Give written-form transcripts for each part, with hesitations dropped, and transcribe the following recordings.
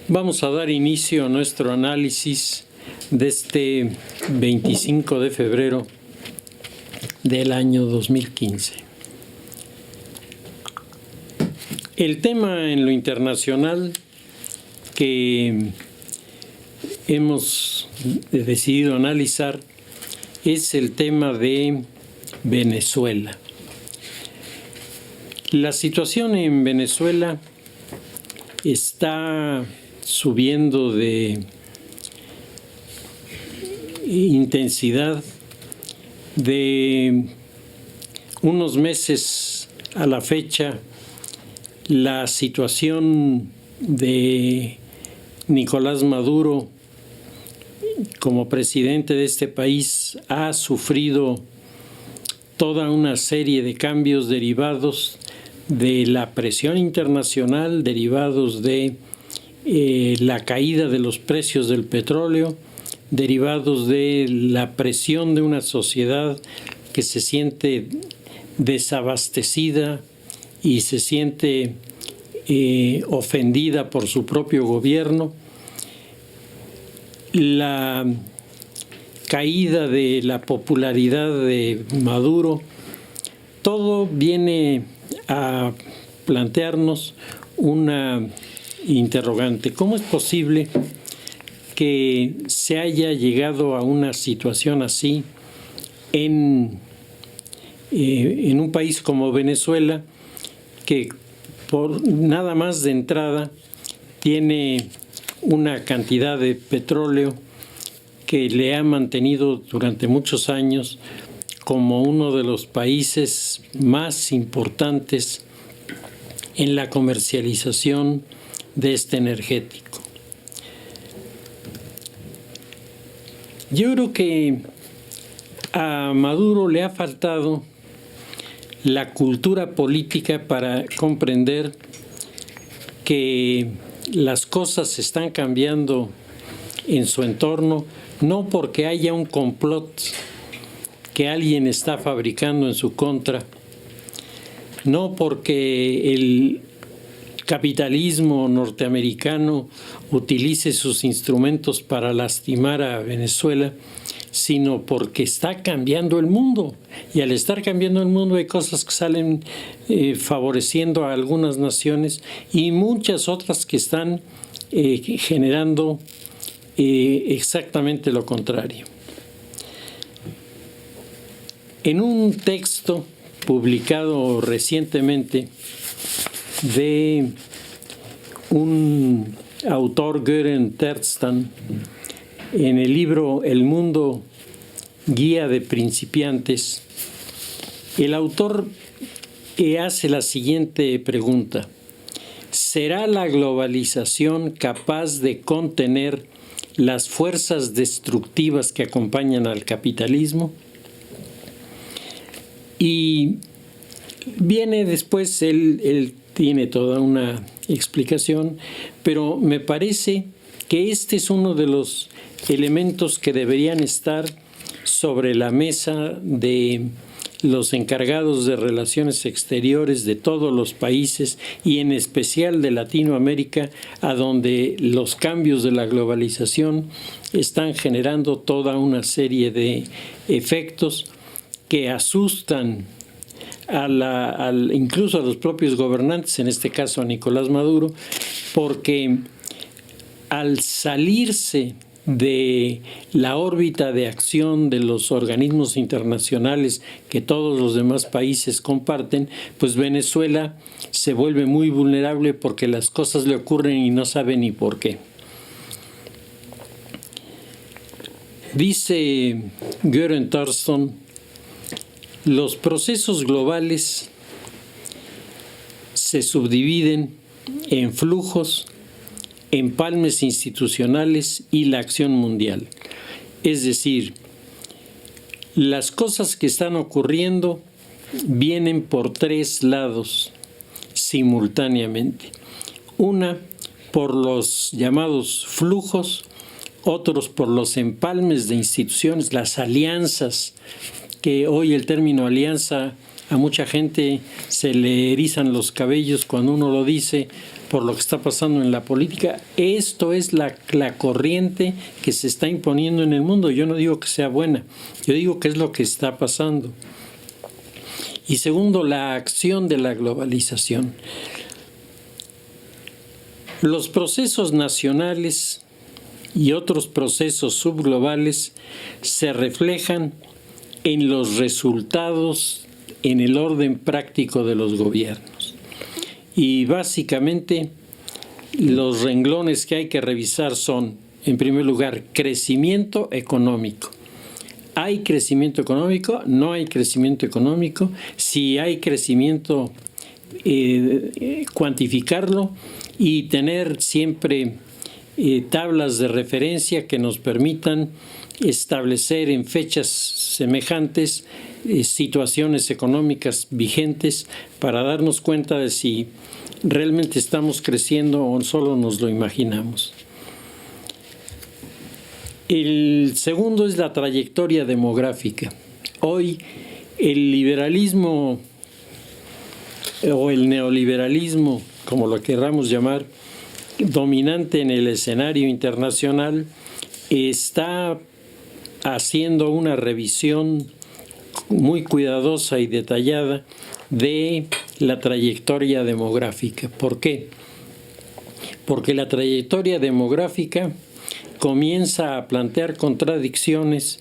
Vamos a dar inicio a nuestro análisis de este 25 de febrero del año 2015. El tema en lo internacional que hemos decidido analizar es el tema de Venezuela. La situación en Venezuela está subiendo de intensidad. De unos meses a la fecha, la situación de Nicolás Maduro como presidente de este país ha sufrido toda una serie de cambios derivados de la presión internacional, derivados de la caída de los precios del petróleo, derivados de la presión de una sociedad que se siente desabastecida y se siente ofendida por su propio gobierno, la caída de la popularidad de Maduro. Todo viene a plantearnos una interrogante: ¿cómo es posible que se haya llegado a una situación así en un país como Venezuela, que por nada más de entrada tiene una cantidad de petróleo que le ha mantenido durante muchos años como uno de los países más importantes en la comercialización de este energético? Yo creo que a Maduro le ha faltado la cultura política para comprender que las cosas están cambiando en su entorno, no porque haya un complot que alguien está fabricando en su contra, no porque el capitalismo norteamericano utilice sus instrumentos para lastimar a Venezuela, sino porque está cambiando el mundo. Y al estar cambiando el mundo hay cosas que salen favoreciendo a algunas naciones y muchas otras que están generando exactamente lo contrario. En un texto publicado recientemente de un autor, Göran Terstan, en el libro El mundo, guía de principiantes, el autor hace la siguiente pregunta: ¿será la globalización capaz de contener las fuerzas destructivas que acompañan al capitalismo? Y viene después, él tiene toda una explicación, pero me parece que este es uno de los elementos que deberían estar sobre la mesa de los encargados de relaciones exteriores de todos los países y en especial de Latinoamérica, a donde los cambios de la globalización están generando toda una serie de efectos que asustan incluso a los propios gobernantes, en este caso a Nicolás Maduro, porque al salirse de la órbita de acción de los organismos internacionales que todos los demás países comparten, pues Venezuela se vuelve muy vulnerable porque las cosas le ocurren y no sabe ni por qué. Dice Göran Terstan: los procesos globales se subdividen en flujos, empalmes institucionales y la acción mundial. Es decir, las cosas que están ocurriendo vienen por tres lados simultáneamente. Una, por los llamados flujos, otros por los empalmes de instituciones, las alianzas, que hoy el término alianza a mucha gente se le erizan los cabellos cuando uno lo dice, por lo que está pasando en la política. Esto es la corriente que se está imponiendo en el mundo. Yo no digo que sea buena, yo digo que es lo que está pasando. Y segundo, la acción de la globalización. Los procesos nacionales y otros procesos subglobales se reflejan en los resultados, en el orden práctico de los gobiernos. Y básicamente los renglones que hay que revisar son, en primer lugar, crecimiento económico. ¿Hay crecimiento económico? ¿No hay crecimiento económico? Si hay crecimiento, cuantificarlo y tener siempre tablas de referencia que nos permitan establecer en fechas semejantes situaciones económicas vigentes para darnos cuenta de si realmente estamos creciendo o solo nos lo imaginamos. El segundo es la trayectoria demográfica. Hoy el liberalismo o el neoliberalismo, como lo queramos llamar, dominante en el escenario internacional, está haciendo una revisión muy cuidadosa y detallada de la trayectoria demográfica. ¿Por qué? Porque la trayectoria demográfica comienza a plantear contradicciones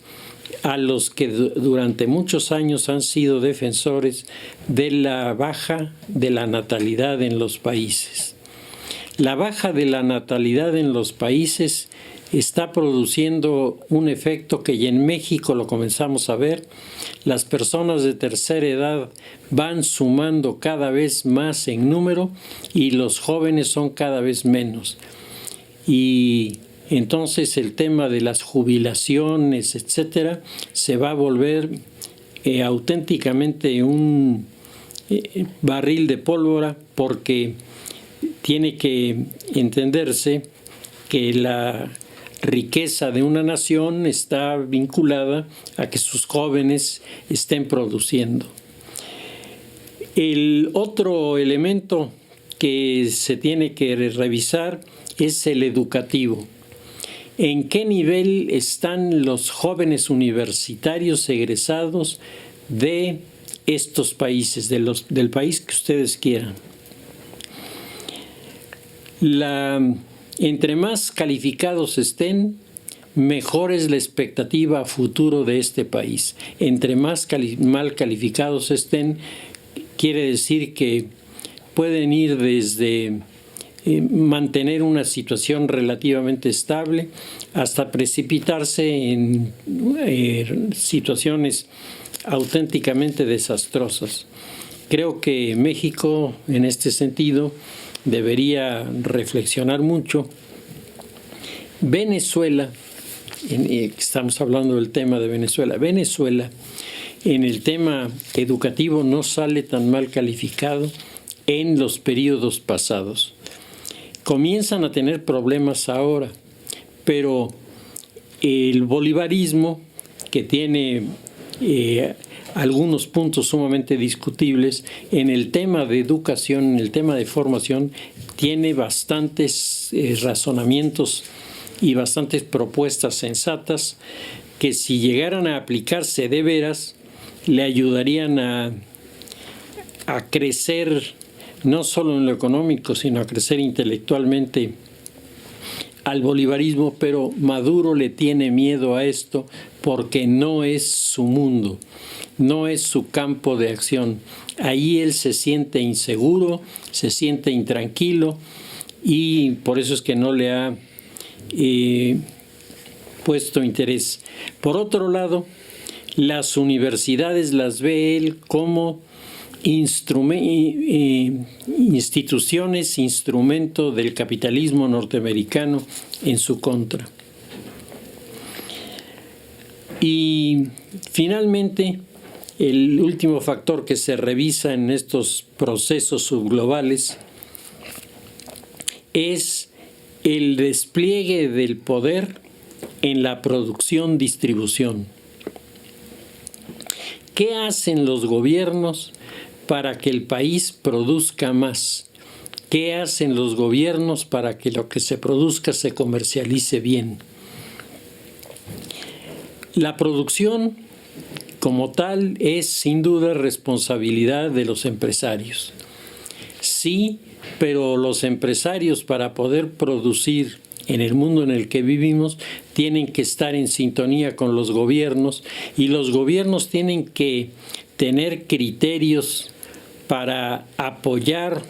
a los que durante muchos años han sido defensores de la baja de la natalidad en los países. La baja de la natalidad en los países está produciendo un efecto que ya en México lo comenzamos a ver. Las personas de tercera edad van sumando cada vez más en número y los jóvenes son cada vez menos. Y entonces el tema de las jubilaciones, etcétera, se va a volver auténticamente un barril de pólvora, porque tiene que entenderse que la riqueza de una nación está vinculada a que sus jóvenes estén produciendo. El otro elemento que se tiene que revisar es el educativo. ¿En qué nivel están los jóvenes universitarios egresados de estos países, del país que ustedes quieran? Entre más calificados estén, mejor es la expectativa a futuro de este país. Entre más mal calificados estén, quiere decir que pueden ir desde mantener una situación relativamente estable hasta precipitarse en situaciones auténticamente desastrosas. Creo que México, en este sentido, debería reflexionar mucho. Venezuela, estamos hablando del tema de Venezuela, en el tema educativo no sale tan mal calificado en los periodos pasados. Comienzan a tener problemas ahora, pero el bolivarismo, que tiene algunos puntos sumamente discutibles, en el tema de educación, en el tema de formación, tiene bastantes razonamientos y bastantes propuestas sensatas que, si llegaran a aplicarse de veras, le ayudarían a crecer no solo en lo económico, sino a crecer intelectualmente al bolivarismo. Pero Maduro le tiene miedo a esto porque no es su mundo, no es su campo de acción. Ahí él se siente inseguro, se siente intranquilo, y por eso es que no le ha puesto interés. Por otro lado, las universidades las ve él como instituciones, instrumento del capitalismo norteamericano en su contra. Y finalmente, el último factor que se revisa en estos procesos subglobales es el despliegue del poder en la producción-distribución. ¿Qué hacen los gobiernos para que el país produzca más? ¿Qué hacen los gobiernos para que lo que se produzca se comercialice bien? La producción como tal es sin duda responsabilidad de los empresarios. Sí, pero los empresarios, para poder producir en el mundo en el que vivimos, tienen que estar en sintonía con los gobiernos, y los gobiernos tienen que tener criterios para apoyar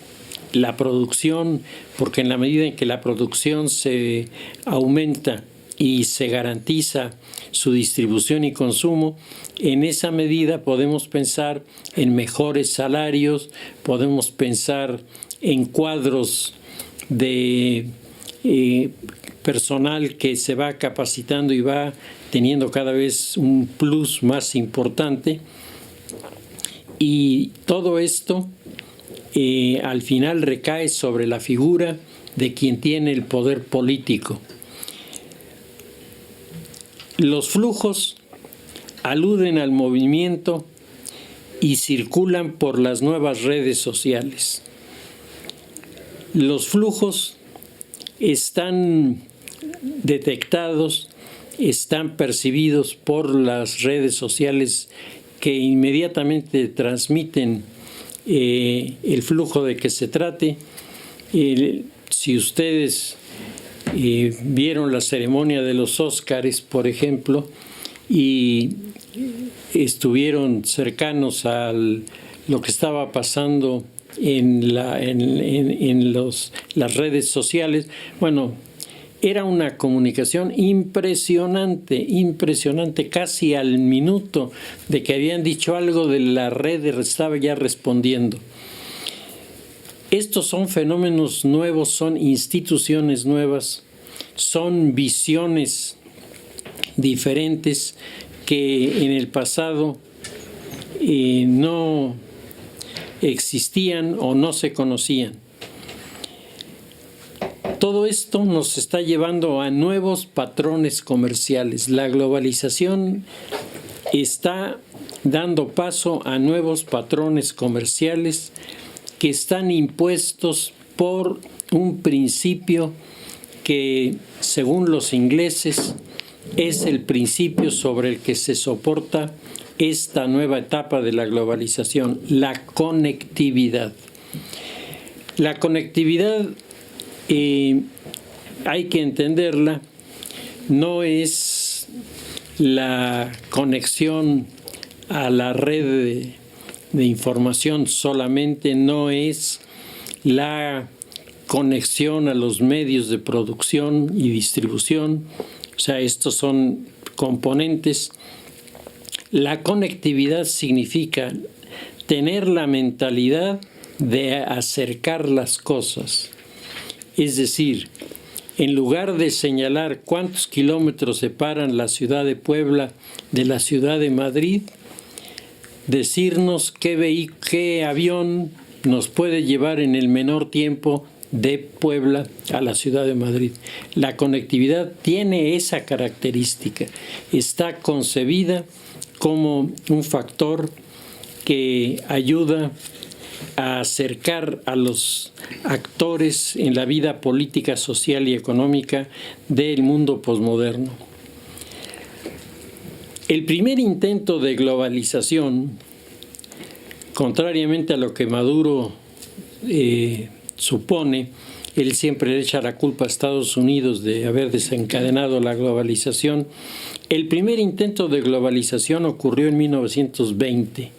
la producción, porque en la medida en que la producción se aumenta y se garantiza su distribución y consumo, en esa medida podemos pensar en mejores salarios, podemos pensar en cuadros de personal que se va capacitando y va teniendo cada vez un plus más importante. Y todo esto al final recae sobre la figura de quien tiene el poder político. Los flujos aluden al movimiento y circulan por las nuevas redes sociales. Los flujos están detectados, están percibidos por las redes sociales, que inmediatamente transmiten el flujo de que se trate. Si ustedes vieron la ceremonia de los Óscares, por ejemplo, y estuvieron cercanos a lo que estaba pasando en las redes sociales, bueno, era una comunicación impresionante, casi al minuto de que habían dicho algo, de la red estaba ya respondiendo. Estos son fenómenos nuevos, son instituciones nuevas, son visiones diferentes que en el pasado no existían o no se conocían. Todo esto nos está llevando a nuevos patrones comerciales. La globalización está dando paso a nuevos patrones comerciales que están impuestos por un principio que, según los ingleses, es el principio sobre el que se soporta esta nueva etapa de la globalización, la conectividad. La conectividad, hay que entenderla, no es la conexión a la red de información solamente, no es la conexión a los medios de producción y distribución. O sea, estos son componentes. La conectividad significa tener la mentalidad de acercar las cosas. Es decir, en lugar de señalar cuántos kilómetros separan la ciudad de Puebla de la ciudad de Madrid, decirnos qué avión nos puede llevar en el menor tiempo de Puebla a la ciudad de Madrid. La conectividad tiene esa característica. Está concebida como un factor que ayuda a acercar a los actores en la vida política, social y económica del mundo posmoderno. El primer intento de globalización, contrariamente a lo que Maduro supone, él siempre le echa la culpa a Estados Unidos de haber desencadenado la globalización. El primer intento de globalización ocurrió en 1920,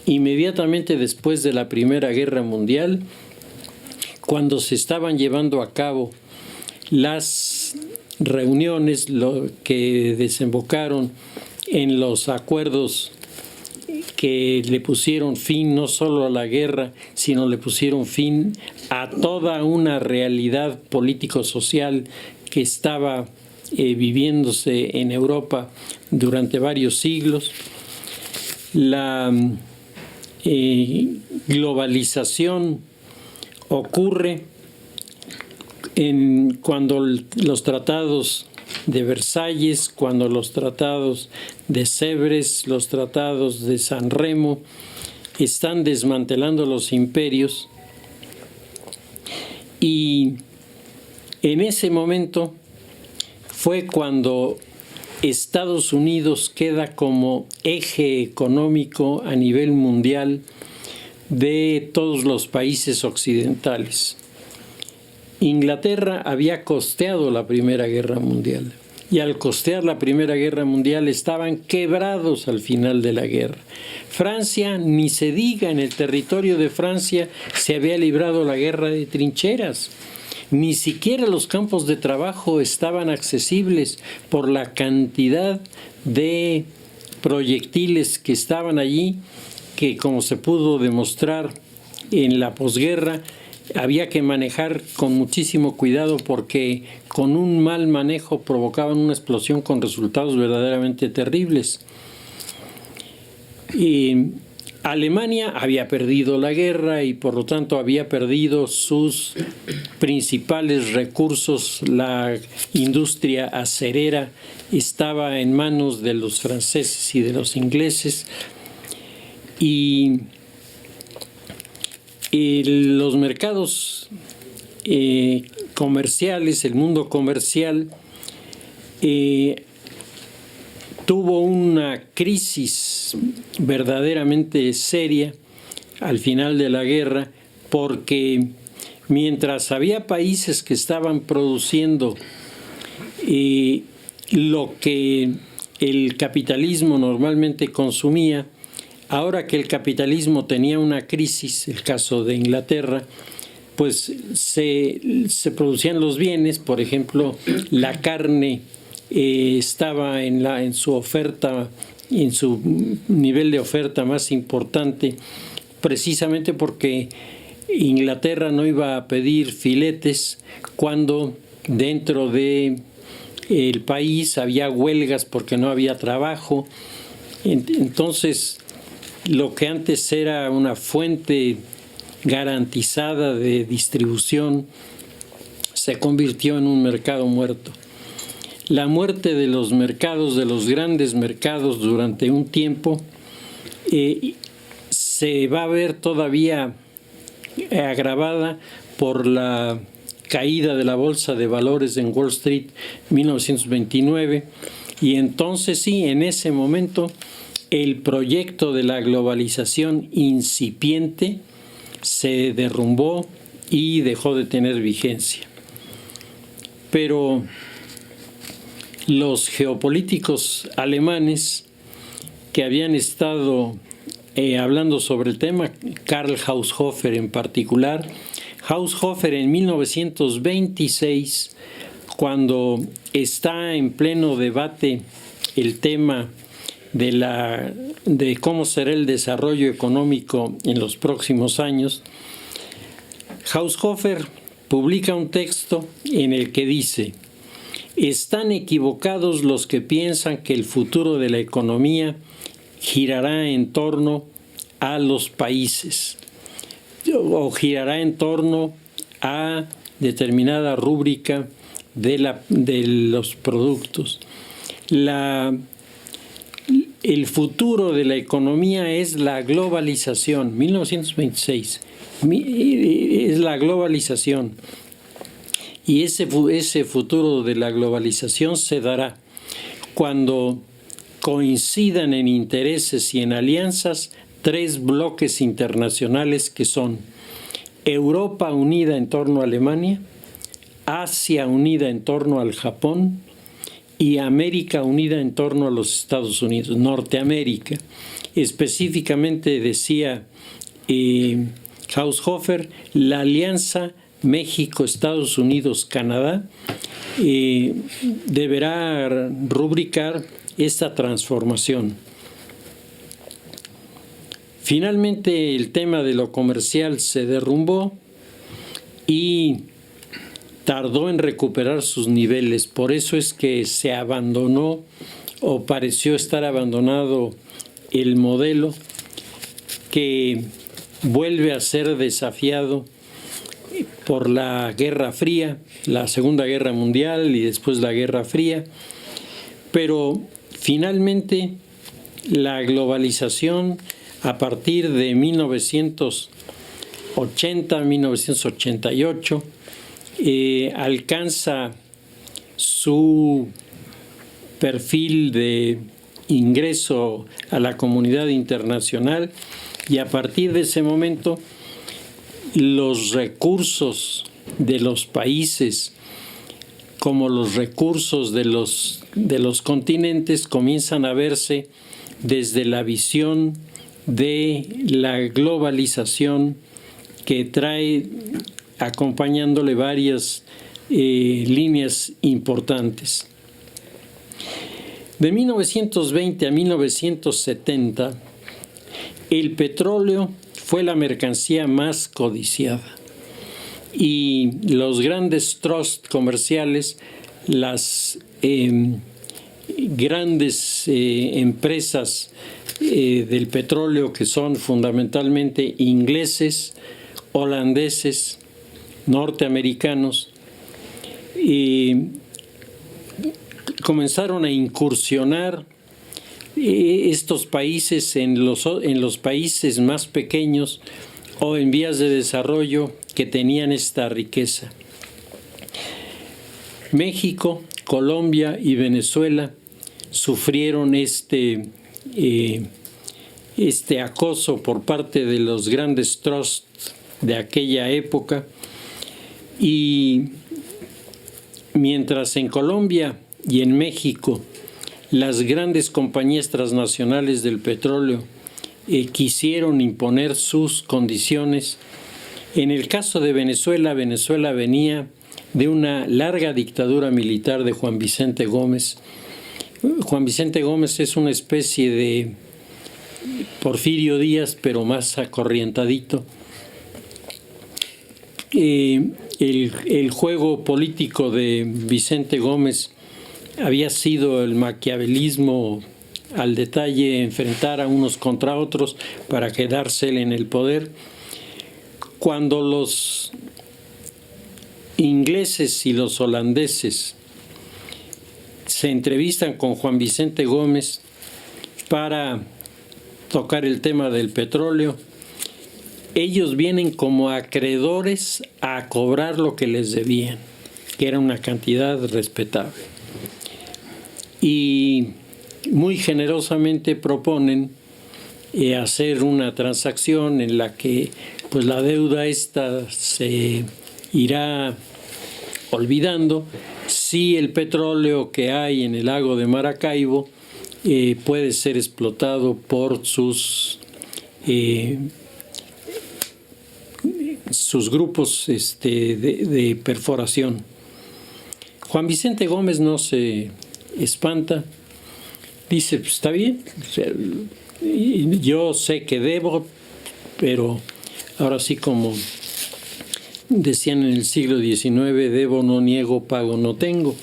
inmediatamente después de la Primera Guerra Mundial, cuando se estaban llevando a cabo las reuniones que desembocaron en los acuerdos que le pusieron fin no solo a la guerra, sino le pusieron fin a toda una realidad político-social que estaba viviéndose en Europa durante varios siglos. La globalización ocurre cuando los tratados de Versalles, cuando los tratados de Sèvres, los tratados de San Remo están desmantelando los imperios, Y en ese momento fue cuando Estados Unidos queda como eje económico a nivel mundial de todos los países occidentales. Inglaterra había costeado la Primera Guerra Mundial y al costear la Primera Guerra Mundial estaban quebrados al final de la guerra. Francia, ni se diga, en el territorio de Francia se había librado la guerra de trincheras. Ni siquiera los campos de trabajo estaban accesibles por la cantidad de proyectiles que estaban allí, que como se pudo demostrar en la posguerra, había que manejar con muchísimo cuidado porque con un mal manejo provocaban una explosión con resultados verdaderamente terribles. Y Alemania había perdido la guerra y por lo tanto había perdido sus principales recursos. La industria acerera estaba en manos de los franceses y de los ingleses, y los mercados comerciales, el mundo comercial, tuvo una crisis verdaderamente seria al final de la guerra, porque mientras había países que estaban produciendo lo que el capitalismo normalmente consumía, ahora que el capitalismo tenía una crisis, el caso de Inglaterra, pues se producían los bienes. Por ejemplo, la carne estaba en su oferta, en su nivel de oferta más importante, precisamente porque Inglaterra no iba a pedir filetes cuando dentro de el país había huelgas porque no había trabajo. Entonces, lo que antes era una fuente garantizada de distribución se convirtió en un mercado muerto. La muerte de los mercados, de los grandes mercados, durante un tiempo se va a ver todavía agravada por la caída de la bolsa de valores en Wall Street en 1929, y entonces sí, en ese momento el proyecto de la globalización incipiente se derrumbó y dejó de tener vigencia. Pero los geopolíticos alemanes que habían estado hablando sobre el tema, Karl Haushofer en particular, Haushofer en 1926, cuando está en pleno debate el tema de cómo será el desarrollo económico en los próximos años, Haushofer publica un texto en el que dice: están equivocados los que piensan que el futuro de la economía girará en torno a los países o girará en torno a determinada rúbrica de los productos. El futuro de la economía es la globalización. 1926 es la globalización. Y ese futuro de la globalización se dará cuando coincidan en intereses y en alianzas tres bloques internacionales que son Europa unida en torno a Alemania, Asia unida en torno al Japón y América unida en torno a los Estados Unidos, Norteamérica. Específicamente decía Haushofer, la alianza México, Estados Unidos, Canadá deberá rubricar esta transformación. Finalmente, el tema de lo comercial se derrumbó y tardó en recuperar sus niveles. Por eso es que se abandonó, o pareció estar abandonado, el modelo, que vuelve a ser desafiado por la Guerra Fría, la Segunda Guerra Mundial y después la Guerra Fría. Pero finalmente la globalización, a partir de 1980, 1988, alcanza su perfil de ingreso a la comunidad internacional, y a partir de ese momento los recursos de los países como los recursos de los continentes comienzan a verse desde la visión de la globalización, que trae acompañándole varias líneas importantes. De 1920 a 1970, el petróleo fue la mercancía más codiciada, y los grandes trusts comerciales, las grandes empresas del petróleo, que son fundamentalmente ingleses, holandeses, norteamericanos, comenzaron a incursionar estos países en los países más pequeños o en vías de desarrollo que tenían esta riqueza. México, Colombia y Venezuela sufrieron este acoso por parte de los grandes trusts de aquella época, y mientras en Colombia y en México las grandes compañías transnacionales del petróleo quisieron imponer sus condiciones, en el caso de Venezuela, Venezuela venía de una larga dictadura militar de Juan Vicente Gómez. Juan Vicente Gómez es una especie de Porfirio Díaz, pero más acorrientadito. El juego político de Vicente Gómez había sido el maquiavelismo al detalle, enfrentar a unos contra otros para quedarse él en el poder. Cuando los ingleses y los holandeses se entrevistan con Juan Vicente Gómez para tocar el tema del petróleo, ellos vienen como acreedores a cobrar lo que les debían, que era una cantidad respetable. Y muy generosamente proponen hacer una transacción en la que pues la deuda esta se irá olvidando si el petróleo que hay en el lago de Maracaibo puede ser explotado por sus grupos de perforación. Juan Vicente Gómez no se espanta, dice, pues está bien, yo sé que debo, pero ahora sí, como decían en el siglo XIX, debo no niego, pago no tengo.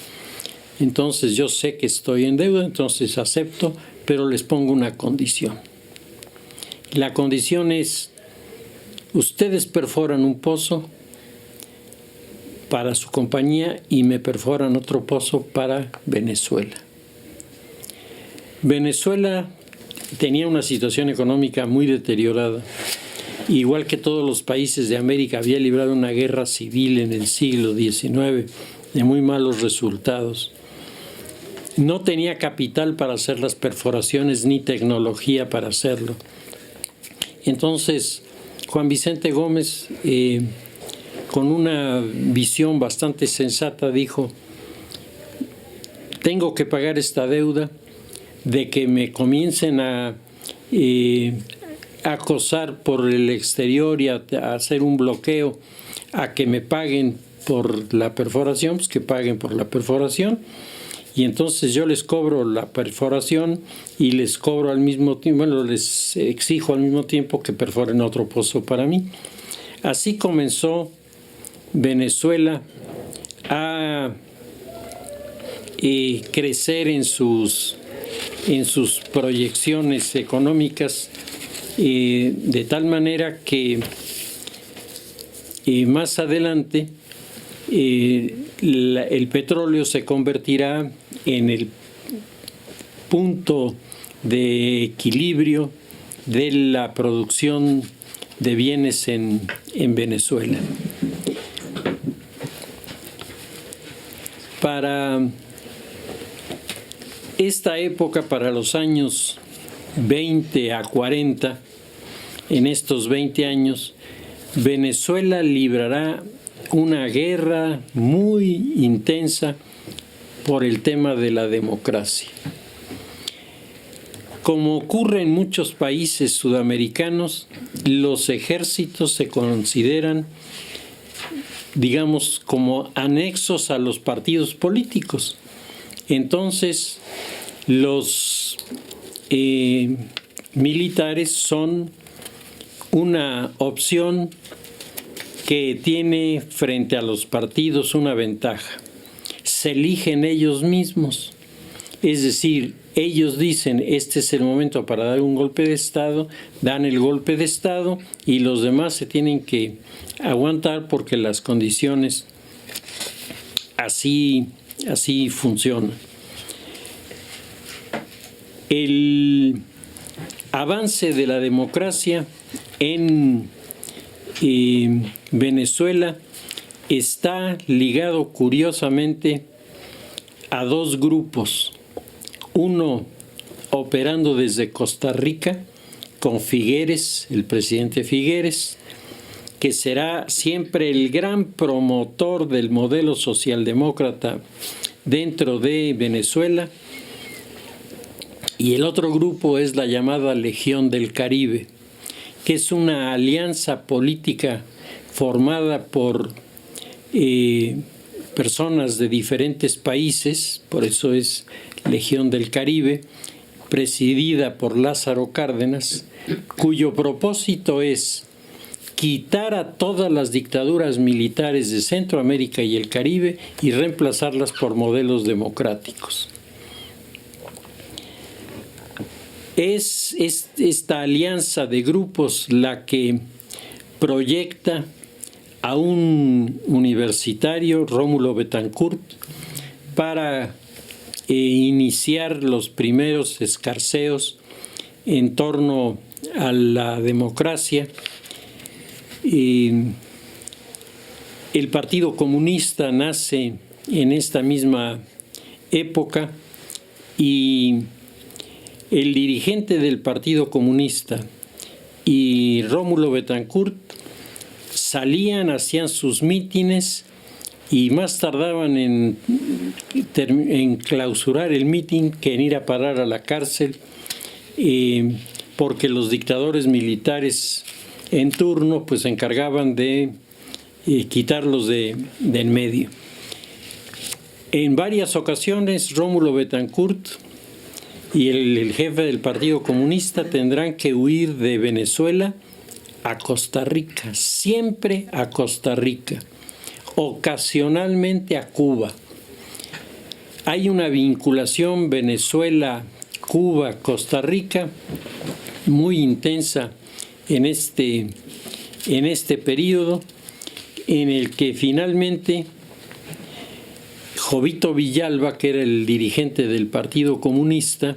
Entonces yo sé que estoy en deuda, entonces acepto, pero les pongo una condición. La condición es: ustedes perforan un pozo para su compañía y me perforan otro pozo para Venezuela. Venezuela tenía una situación económica muy deteriorada. Igual que todos los países de América, había librado una guerra civil en el siglo XIX de muy malos resultados. No tenía capital para hacer las perforaciones ni tecnología para hacerlo. Entonces, Juan Vicente Gómez, con una visión bastante sensata, dijo: tengo que pagar esta deuda, de que me comiencen a acosar por el exterior y a hacer un bloqueo, a que me paguen por la perforación, pues que paguen por la perforación, y entonces yo les cobro la perforación y les cobro al mismo tiempo, bueno, les exijo al mismo tiempo que perforen otro pozo para mí. Así comenzó Venezuela a crecer en sus proyecciones económicas, de tal manera que más adelante el petróleo se convertirá en el punto de equilibrio de la producción de bienes en Venezuela. Para esta época, para los años 20 a 40, en estos 20 años, Venezuela librará una guerra muy intensa por el tema de la democracia. Como ocurre en muchos países sudamericanos, los ejércitos se consideran, digamos, como anexos a los partidos políticos. Entonces, los militares son una opción que tiene frente a los partidos una ventaja. Se eligen ellos mismos. Es decir, ellos dicen, este es el momento para dar un golpe de Estado, dan el golpe de Estado y los demás se tienen que aguantar porque las condiciones así funcionan. El avance de la democracia en Venezuela está ligado curiosamente a dos grupos. Uno operando desde Costa Rica con Figueres, el presidente Figueres, que será siempre el gran promotor del modelo socialdemócrata dentro de Venezuela. Y el otro grupo es la llamada Legión del Caribe, que es una alianza política formada por personas de diferentes países, por eso es Legión del Caribe, presidida por Lázaro Cárdenas, cuyo propósito es quitar a todas las dictaduras militares de Centroamérica y el Caribe y reemplazarlas por modelos democráticos. Es esta alianza de grupos la que proyecta a un universitario, Rómulo Betancourt, para iniciar los primeros escarceos en torno a la democracia. El Partido Comunista nace en esta misma época y el dirigente del Partido Comunista y Rómulo Betancourt hacían sus mítines y más tardaban en clausurar el mitin que en ir a parar a la cárcel, porque los dictadores militares en turno pues se encargaban de quitarlos de en medio. En varias ocasiones Rómulo Betancourt y el jefe del Partido Comunista tendrán que huir de Venezuela a Costa Rica, siempre a Costa Rica, ocasionalmente a Cuba. Hay una vinculación Venezuela, Cuba, Costa Rica muy intensa en este periodo, en el que finalmente Jovito Villalba, que era el dirigente del Partido Comunista,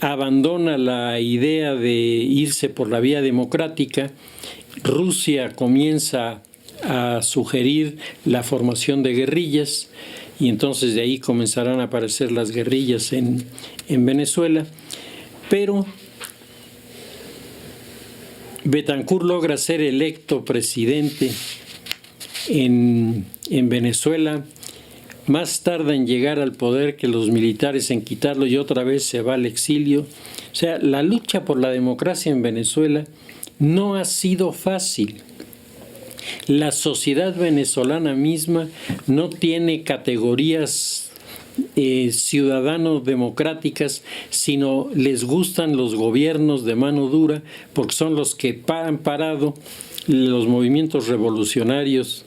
abandona la idea de irse por la vía democrática. Rusia comienza a sugerir la formación de guerrillas y entonces de ahí comenzarán a aparecer las guerrillas en Venezuela, pero Betancourt logra ser electo presidente en Venezuela. Más tarda en llegar al poder que los militares en quitarlo y otra vez se va al exilio. O sea, la lucha por la democracia en Venezuela no ha sido fácil. La sociedad venezolana misma no tiene categorías ciudadano-democráticas, sino les gustan los gobiernos de mano dura porque son los que han parado los movimientos revolucionarios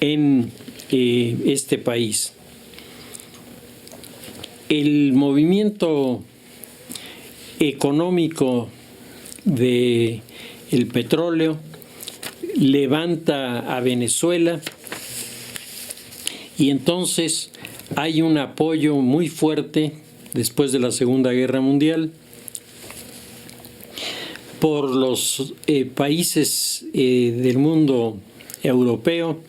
en este país. El movimiento económico del petróleo levanta a Venezuela y entonces hay un apoyo muy fuerte después de la Segunda Guerra Mundial por los países del mundo europeo,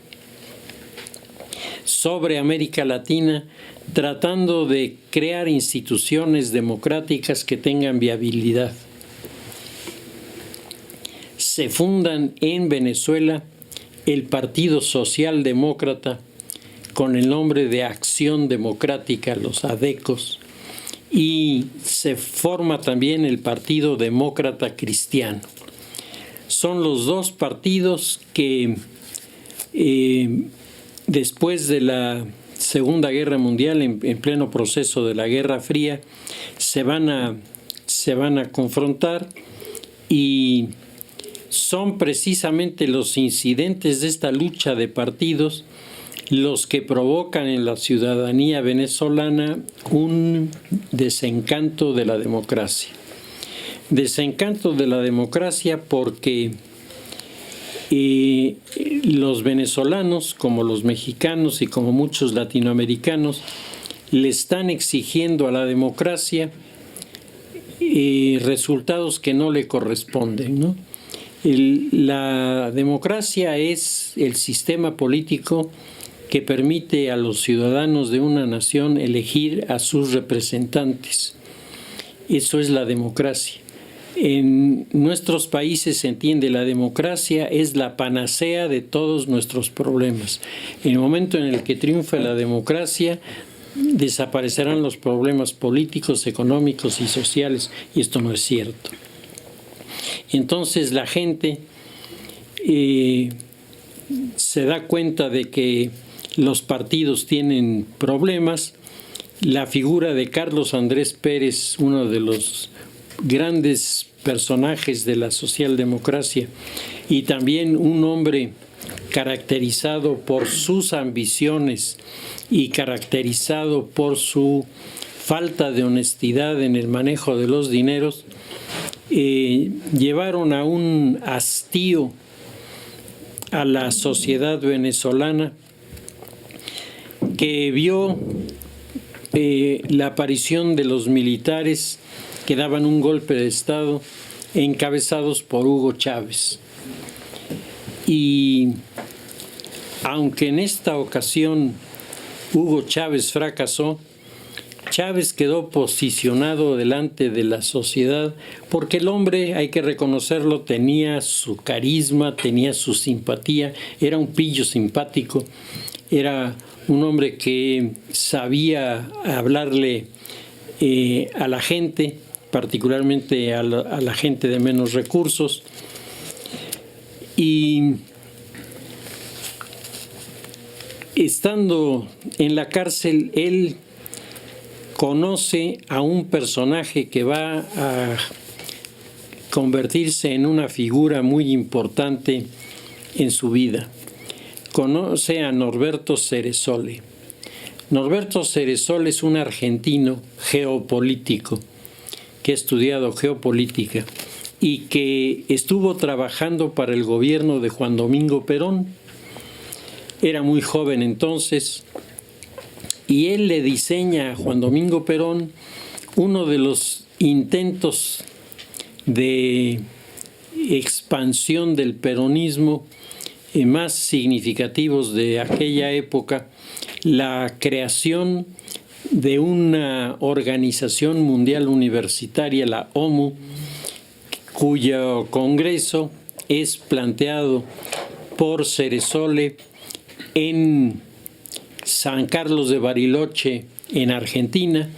sobre América Latina, tratando de crear instituciones democráticas que tengan viabilidad. Se fundan en Venezuela el Partido Socialdemócrata con el nombre de Acción Democrática, los ADECOS, y se forma también el Partido Demócrata Cristiano. Son los dos partidos que después de la Segunda Guerra Mundial, en pleno proceso de la Guerra Fría, se van a confrontar, y son precisamente los incidentes de esta lucha de partidos los que provocan en la ciudadanía venezolana un desencanto de la democracia. Desencanto de la democracia porque los venezolanos, como los mexicanos y como muchos latinoamericanos, le están exigiendo a la democracia resultados que no le corresponden, ¿no? La democracia es el sistema político que permite a los ciudadanos de una nación elegir a sus representantes. Eso es la democracia. En nuestros países se entiende la democracia es la panacea de todos nuestros problemas. En el momento en el que triunfa la democracia, desaparecerán los problemas políticos, económicos y sociales, y esto no es cierto. Entonces la gente se da cuenta de que los partidos tienen problemas. La figura de Carlos Andrés Pérez, uno de los grandes personajes de la socialdemocracia y también un hombre caracterizado por sus ambiciones y caracterizado por su falta de honestidad en el manejo de los dineros, llevaron a un hastío a la sociedad venezolana, que vio la aparición de los militares que daban un golpe de Estado encabezados por Hugo Chávez. Y aunque en esta ocasión Hugo Chávez fracasó, Chávez quedó posicionado delante de la sociedad porque el hombre, hay que reconocerlo, tenía su carisma, tenía su simpatía, era un pillo simpático, era un hombre que sabía hablarle a la gente, particularmente a la gente de menos recursos, y estando en la cárcel, él conoce a un personaje que va a convertirse en una figura muy importante en su vida. Conoce a Norberto Ceresole. Norberto Ceresole es un argentino geopolítico que ha estudiado geopolítica y que estuvo trabajando para el gobierno de Juan Domingo Perón. Era muy joven entonces, y él le diseña a Juan Domingo Perón uno de los intentos de expansión del peronismo más significativos de aquella época, la creación de una organización mundial universitaria, la OMU, cuyo congreso es planteado por Ceresole en San Carlos de Bariloche, en Argentina.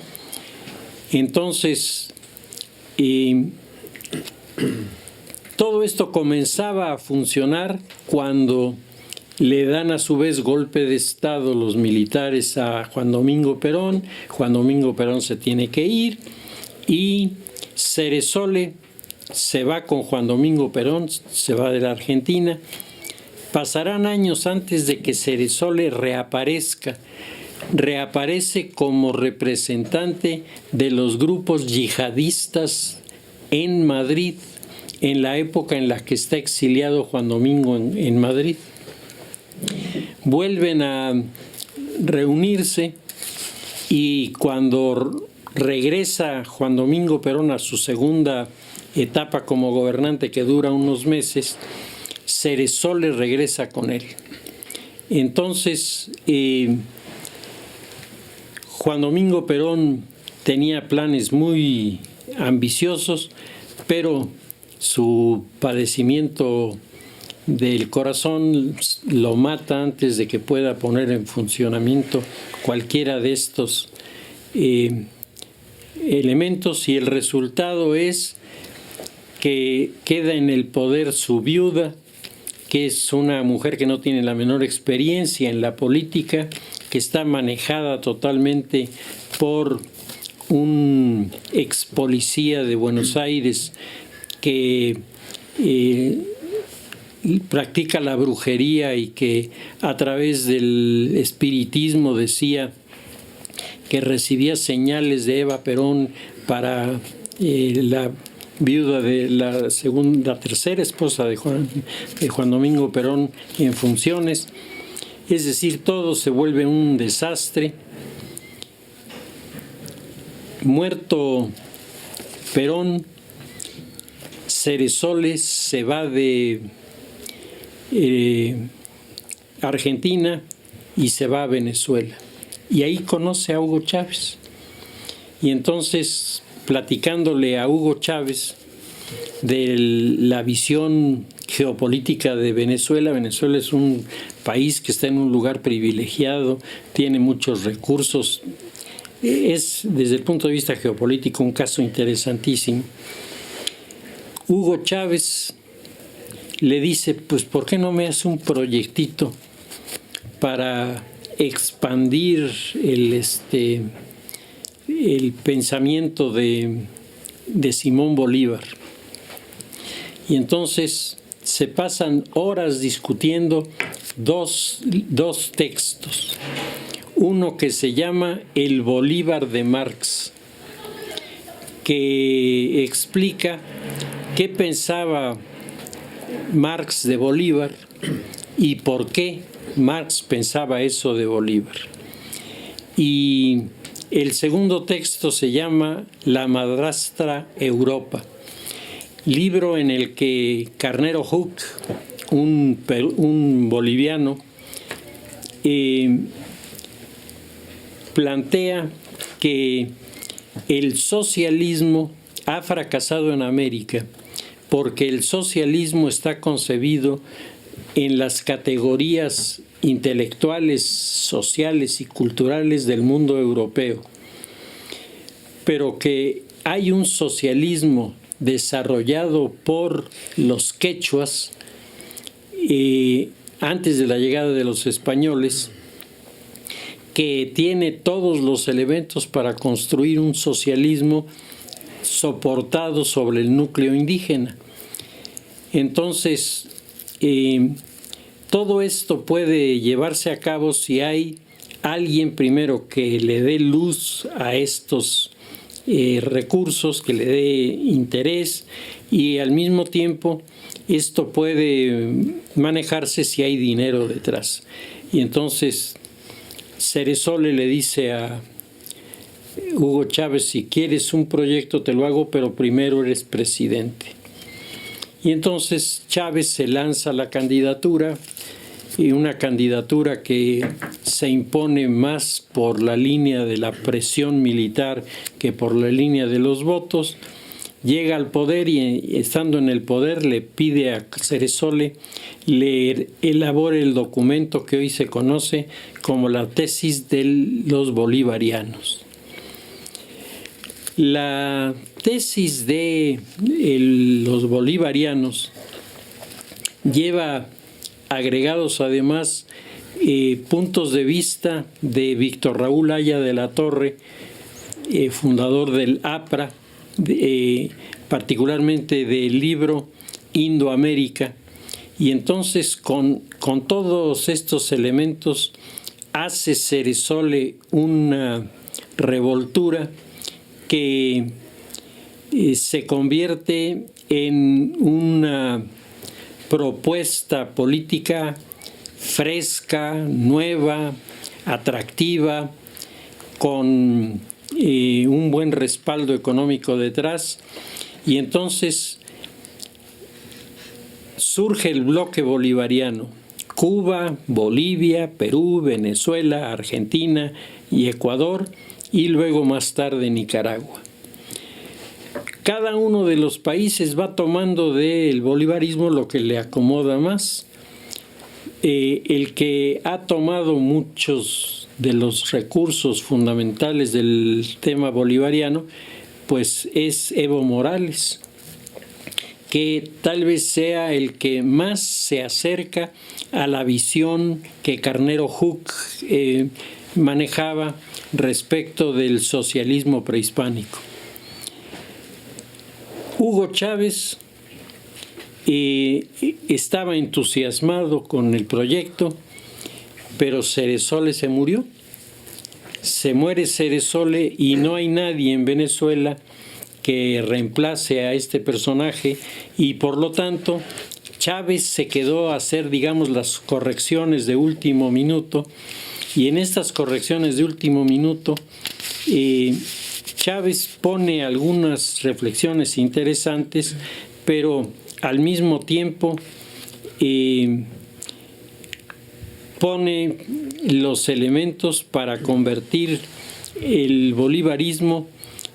Entonces, todo esto comenzaba a funcionar cuando le dan a su vez golpe de Estado los militares a Juan Domingo Perón. Juan Domingo Perón se tiene que ir y Ceresole se va con Juan Domingo Perón, se va de la Argentina. Pasarán años antes de que Ceresole reaparezca. Reaparece como representante de los grupos yihadistas en Madrid, en la época en la que está exiliado Juan Domingo en Madrid. Vuelven a reunirse y cuando regresa Juan Domingo Perón a su segunda etapa como gobernante, que dura unos meses, Ceresole regresa con él. Entonces, Juan Domingo Perón tenía planes muy ambiciosos, pero su padecimiento del corazón lo mata antes de que pueda poner en funcionamiento cualquiera de estos elementos, y el resultado es que queda en el poder su viuda, que es una mujer que no tiene la menor experiencia en la política, que está manejada totalmente por un ex policía de Buenos Aires que practica la brujería y que a través del espiritismo decía que recibía señales de Eva Perón para la viuda de la tercera esposa de Juan Domingo Perón en funciones. Es decir, todo se vuelve un desastre. Muerto Perón, Cerezoles se va de Argentina y se va a Venezuela. Y ahí conoce a Hugo Chávez. Y entonces, platicándole a Hugo Chávez de la visión geopolítica de Venezuela, Venezuela es un país que está en un lugar privilegiado, tiene muchos recursos, es desde el punto de vista geopolítico un caso interesantísimo. Hugo Chávez le dice, pues ¿por qué no me hace un proyectito para expandir el pensamiento de Simón Bolívar? Y entonces se pasan horas discutiendo dos textos. Uno que se llama El Bolívar de Marx, que explica qué pensaba Marx de Bolívar y por qué Marx pensaba eso de Bolívar. Y el segundo texto se llama La madrastra Europa, libro en el que Carnero Huck, un boliviano, plantea que el socialismo ha fracasado en América porque el socialismo está concebido en las categorías intelectuales, sociales y culturales del mundo europeo, pero que hay un socialismo desarrollado por los quechuas antes de la llegada de los españoles, que tiene todos los elementos para construir un socialismo soportado sobre el núcleo indígena. Entonces, todo esto puede llevarse a cabo si hay alguien primero que le dé luz a estos recursos, que le dé interés, y al mismo tiempo esto puede manejarse si hay dinero detrás. Y entonces Cerezoles le dice a Hugo Chávez, si quieres un proyecto te lo hago, pero primero eres presidente. Y entonces Chávez se lanza a la candidatura, y una candidatura que se impone más por la línea de la presión militar que por la línea de los votos. Llega al poder y estando en el poder le pide a Cerezoles le elabore el documento que hoy se conoce como la tesis de los bolivarianos. La tesis de los bolivarianos lleva agregados además puntos de vista de Víctor Raúl Haya de la Torre, fundador del APRA, particularmente del libro Indoamérica. Y entonces con todos estos elementos hace Cerezoles una revoltura que se convierte en una propuesta política fresca, nueva, atractiva, con un buen respaldo económico detrás. Y entonces surge el bloque bolivariano Cuba, Bolivia, Perú, Venezuela, Argentina y Ecuador, y luego más tarde Nicaragua. Cada uno de los países va tomando del bolivarismo lo que le acomoda más. El que ha tomado muchos de los recursos fundamentales del tema bolivariano, pues es Evo Morales, que tal vez sea el que más se acerca a la visión que Carnero Hug manejaba respecto del socialismo prehispánico. Hugo Chávez estaba entusiasmado con el proyecto, pero Ceresole se murió. Se muere Ceresole y no hay nadie en Venezuela que reemplace a este personaje, y por lo tanto Chávez se quedó a hacer, digamos, las correcciones de último minuto, y en estas correcciones de último minuto Chávez pone algunas reflexiones interesantes, pero al mismo tiempo pone los elementos para convertir el bolivarismo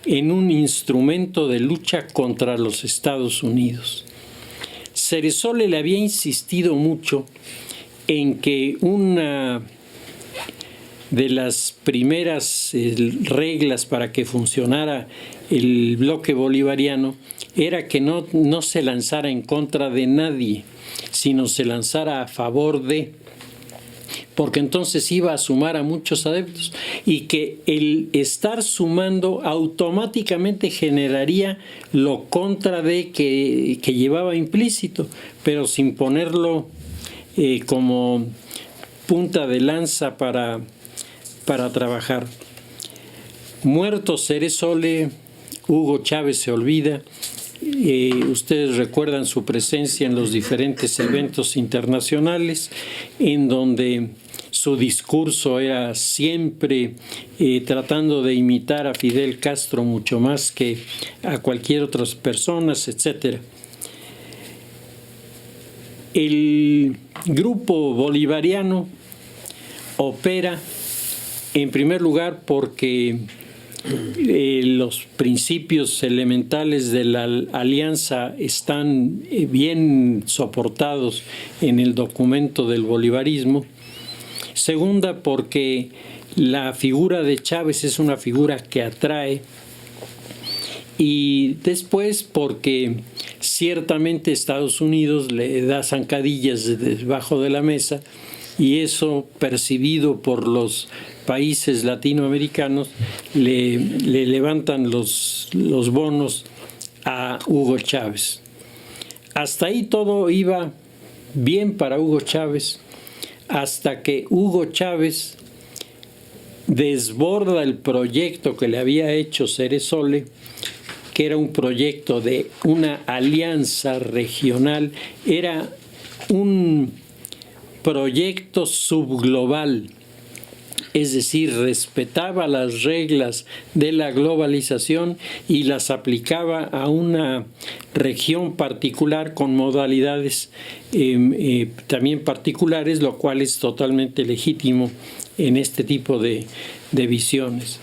en un instrumento de lucha contra los Estados Unidos. Ceresole le había insistido mucho en que una de las primeras reglas para que funcionara el bloque bolivariano era que no se lanzara en contra de nadie, sino se lanzara a favor de, porque entonces iba a sumar a muchos adeptos, y que el estar sumando automáticamente generaría lo contra de que llevaba implícito, pero sin ponerlo como punta de lanza para trabajar. Muerto Ceresole, Hugo Chávez se olvida. Ustedes recuerdan su presencia en los diferentes eventos internacionales, en donde su discurso era siempre tratando de imitar a Fidel Castro mucho más que a cualquier otra persona, etc. El grupo bolivariano opera en primer lugar porque los principios elementales de la alianza están bien soportados en el documento del bolivarismo. Segunda, porque la figura de Chávez es una figura que atrae. Y después, porque ciertamente Estados Unidos le da zancadillas debajo de la mesa, y eso, percibido por los países latinoamericanos, le levantan los bonos a Hugo Chávez. Hasta ahí todo iba bien para Hugo Chávez, hasta que Hugo Chávez desborda el proyecto que le había hecho Ceresole, que era un proyecto de una alianza regional, era un proyecto subglobal, es decir, respetaba las reglas de la globalización y las aplicaba a una región particular con modalidades también particulares, lo cual es totalmente legítimo en este tipo de visiones.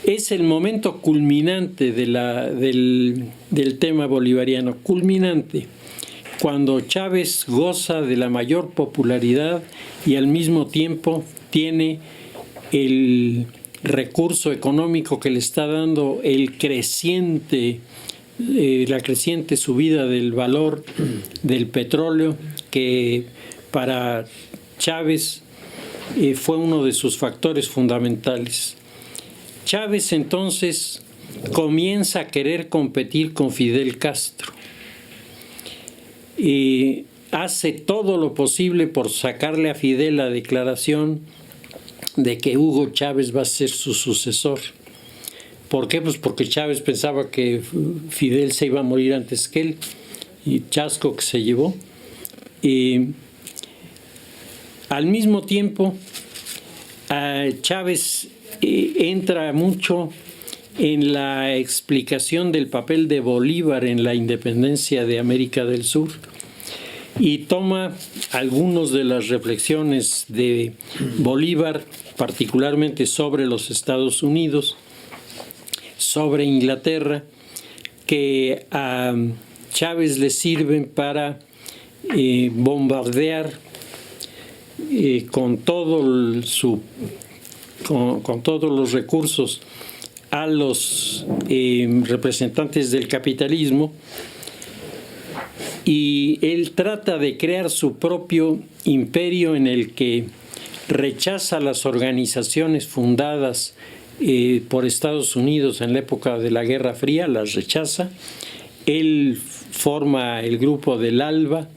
Es el momento culminante del tema bolivariano, culminante, cuando Chávez goza de la mayor popularidad y al mismo tiempo tiene el recurso económico que le está dando la creciente subida del valor del petróleo, que para Chávez fue uno de sus factores fundamentales. Chávez entonces comienza a querer competir con Fidel Castro. Hace todo lo posible por sacarle a Fidel la declaración de que Hugo Chávez va a ser su sucesor. ¿Por qué? Pues porque Chávez pensaba que Fidel se iba a morir antes que él, y chasco que se llevó. Al mismo tiempo, Chávez entra mucho en la explicación del papel de Bolívar en la independencia de América del Sur. y toma algunas de las reflexiones de Bolívar, particularmente sobre los Estados Unidos, sobre Inglaterra, que a Chávez le sirven para bombardear con todos los recursos a los representantes del capitalismo, y él trata de crear su propio imperio en el que rechaza las organizaciones fundadas por Estados Unidos en la época de la Guerra Fría, las rechaza. Él forma el grupo del ALBA,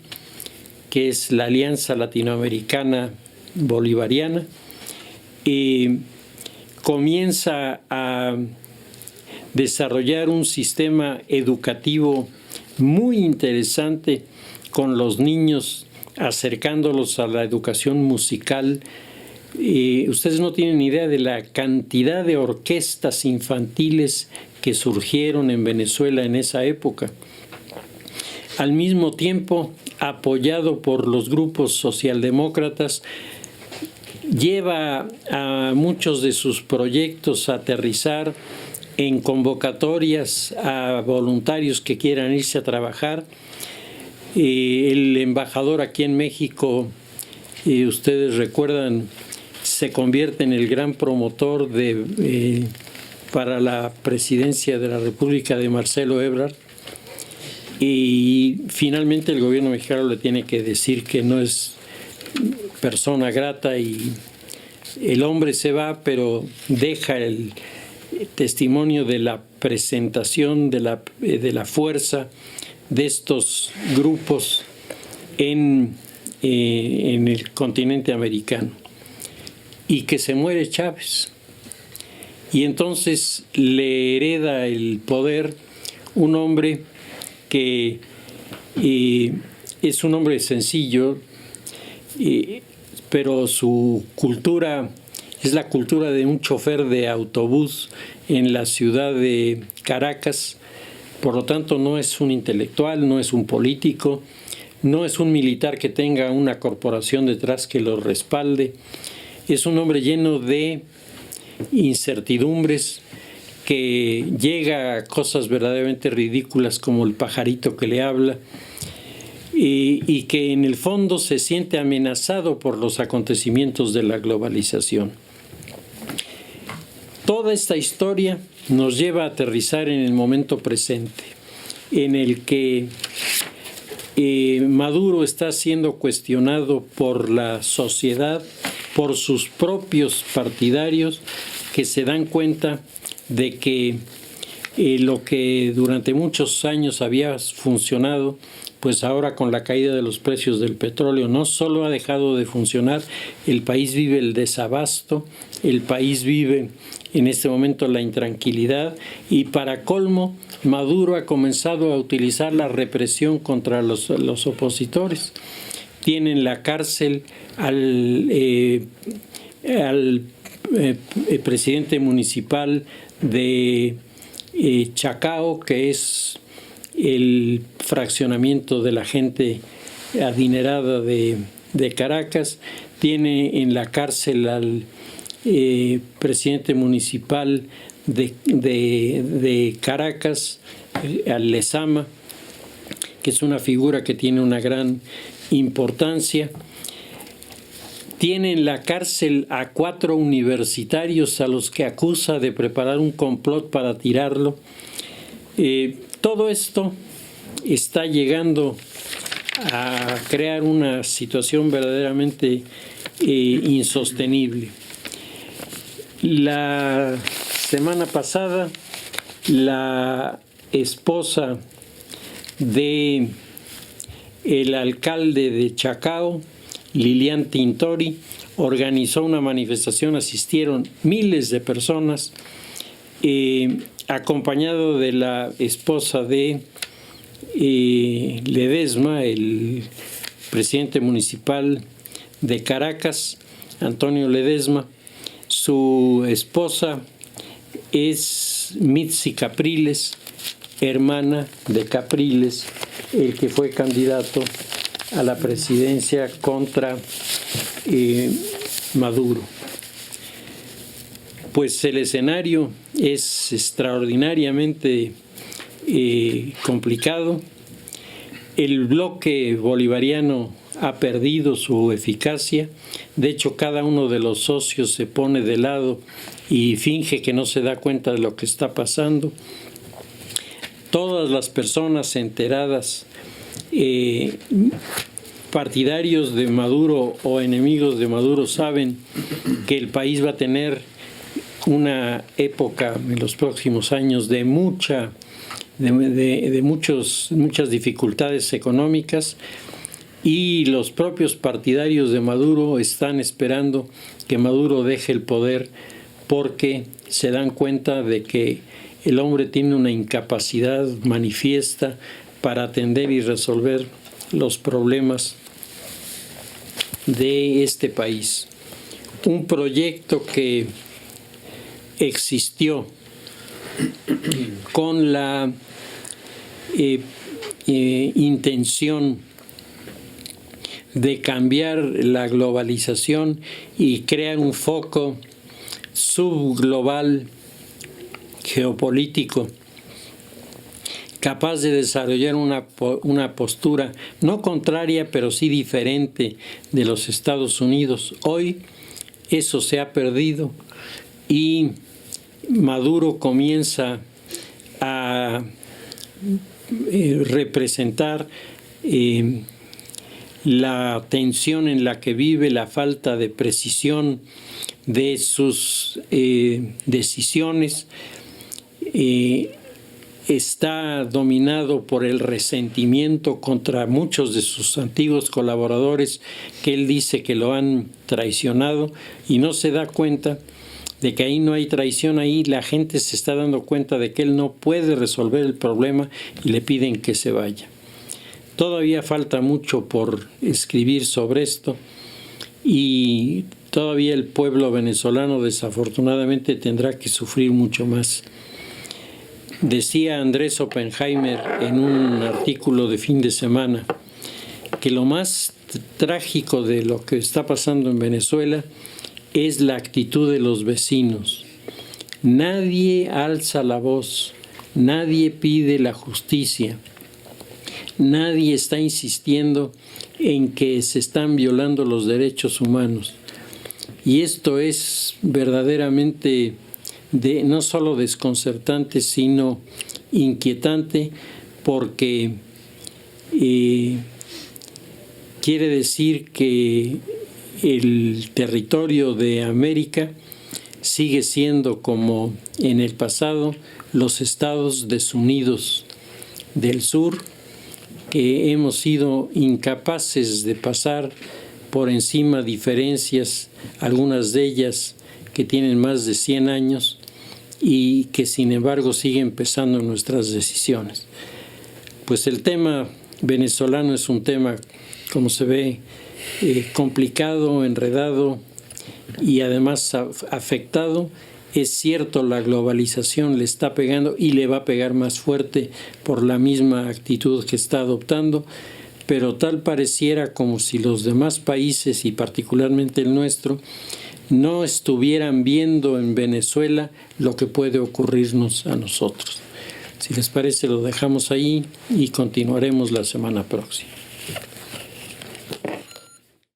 que es la Alianza Latinoamericana Bolivariana, y comienza a desarrollar un sistema educativo muy interesante con los niños, acercándolos a la educación musical. Ustedes no tienen idea de la cantidad de orquestas infantiles que surgieron en Venezuela en esa época. Al mismo tiempo, apoyado por los grupos socialdemócratas, lleva a muchos de sus proyectos a aterrizar en convocatorias a voluntarios que quieran irse a trabajar. El embajador aquí en México, ustedes recuerdan, se convierte en el gran promotor para la presidencia de la República de Marcelo Ebrard, y finalmente el gobierno mexicano le tiene que decir que no es persona grata y el hombre se va, pero deja el testimonio de la presentación de la fuerza de estos grupos en el continente americano, y que se muere Chávez. Y entonces le hereda el poder un hombre que es un hombre sencillo, pero su cultura es la cultura de un chofer de autobús en la ciudad de Caracas. Por lo tanto, no es un intelectual, no es un político, no es un militar que tenga una corporación detrás que lo respalde. Es un hombre lleno de incertidumbres, que llega a cosas verdaderamente ridículas como el pajarito que le habla, y que en el fondo se siente amenazado por los acontecimientos de la globalización. Toda esta historia nos lleva a aterrizar en el momento presente, en el que Maduro está siendo cuestionado por la sociedad, por sus propios partidarios, que se dan cuenta de que lo que durante muchos años había funcionado, pues ahora con la caída de los precios del petróleo no solo ha dejado de funcionar, el país vive el desabasto, el país vive en este momento la intranquilidad, y para colmo Maduro ha comenzado a utilizar la represión contra los opositores. Tiene en la cárcel al presidente municipal de Chacao, que es el fraccionamiento de la gente adinerada de Caracas. Tiene en la cárcel al presidente municipal de Caracas, al Lezama, que es una figura que tiene una gran importancia. Tiene en la cárcel a 4 universitarios a los que acusa de preparar un complot para tirarlo. Todo esto está llegando a crear una situación verdaderamente insostenible. La semana pasada, la esposa de el alcalde de Chacao, Lilian Tintori, organizó una manifestación, asistieron miles de personas, acompañado de la esposa de Ledesma, el presidente municipal de Caracas, Antonio Ledesma. Su esposa es Mitzi Capriles, hermana de Capriles, el que fue candidato a la presidencia contra Maduro. Pues el escenario es extraordinariamente complicado. El bloque bolivariano ha perdido su eficacia. De hecho, cada uno de los socios se pone de lado y finge que no se da cuenta de lo que está pasando. Todas las personas enteradas, partidarios de Maduro o enemigos de Maduro, saben que el país va a tener una época en los próximos años de muchas dificultades económicas, y los propios partidarios de Maduro están esperando que Maduro deje el poder porque se dan cuenta de que el hombre tiene una incapacidad manifiesta para atender y resolver los problemas de este país. Un proyecto que existió con la intención de cambiar la globalización y crear un foco subglobal geopolítico capaz de desarrollar una postura no contraria, pero sí diferente de los Estados Unidos. Hoy eso se ha perdido y Maduro comienza a representar la tensión en la que vive, la falta de precisión de sus decisiones. Está dominado por el resentimiento contra muchos de sus antiguos colaboradores que él dice que lo han traicionado, y no se da cuenta de que ahí no hay traición. Ahí la gente se está dando cuenta de que él no puede resolver el problema y le piden que se vaya. Todavía falta mucho por escribir sobre esto y todavía el pueblo venezolano desafortunadamente tendrá que sufrir mucho más. Decía Andrés Oppenheimer en un artículo de fin de semana que lo más trágico de lo que está pasando en Venezuela es la actitud de los vecinos. Nadie alza la voz, nadie pide la justicia. Nadie está insistiendo en que se están violando los derechos humanos. Y esto es verdaderamente no solo desconcertante, sino inquietante, porque quiere decir que el territorio de América sigue siendo, como en el pasado, los estados desunidos del sur, que hemos sido incapaces de pasar por encima diferencias, algunas de ellas que tienen más de 100 años y que sin embargo siguen pesando en nuestras decisiones. Pues el tema venezolano es un tema, como se ve, complicado, enredado y además afectado. Es cierto, la globalización le está pegando y le va a pegar más fuerte por la misma actitud que está adoptando, pero tal pareciera como si los demás países y particularmente el nuestro no estuvieran viendo en Venezuela lo que puede ocurrirnos a nosotros. Si les parece, lo dejamos ahí y continuaremos la semana próxima.